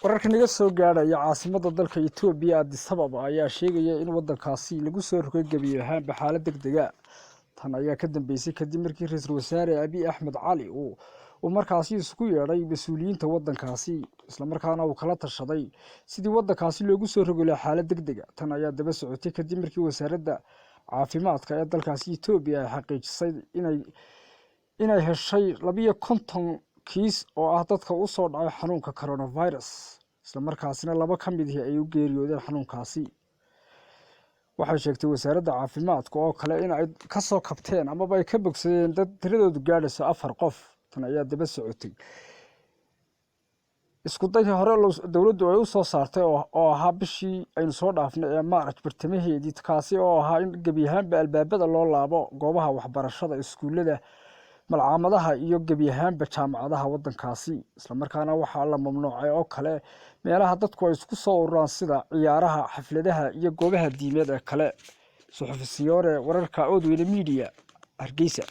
wararka naga soo gaadhaya caasimadda dalka Itoobiya Addis Ababa ayaa sheegaya in waddankaasi lagu soo rogay gebi ahaanba xaalad degdeg ah. Tan ayaa ka dambeysay kadib markii ra'iisul wasaare Abiy Ahmed Cali uu markaasi isku yeedhay mas'uuliyiinta waddankaasi isla markaana uu kala tashaday sidii waddankaasi loogu soo rogi lahaa xaalad degdeg ah. Tan ayaa daba socotay kadib markii wasaaradda caafimaadka ee dalkaasi Itoobiya ay xaqiijisay inay heshay 250 kiis oo ah dadka u soo dhacay xanuunka coronavirus isla markaasina laba ka mid ah ay u geeriyoodeen xanuunkaasi. waxay sheegtay wasaaradda caafimaadka oo kale in ay ka soo kabteen ama ay ka bogsadeen dad tiradoodu gaadhayso 4 qof. Tan ayaa daba socotay isku day hore dawladdu ay u soo saartay oo ahaa bishii aynu soo dhaafnay ee Maarch bartamaheedii kaasi oo ahaa in gebi ahaanba albaabada loo laabo goobaha waxbarashada iskuulada malcaamadaha iyo gebi ahaanba jaamacadaha waddankaasi. isla markaana waxaa la mamnuucay oo kale meelaha dadku ay isku soo ururaan sida ciyaaraha, xafladaha iyo goobaha diimeed ee kale. Suxufiyiinta wararka Odweyne Media Hargeysa.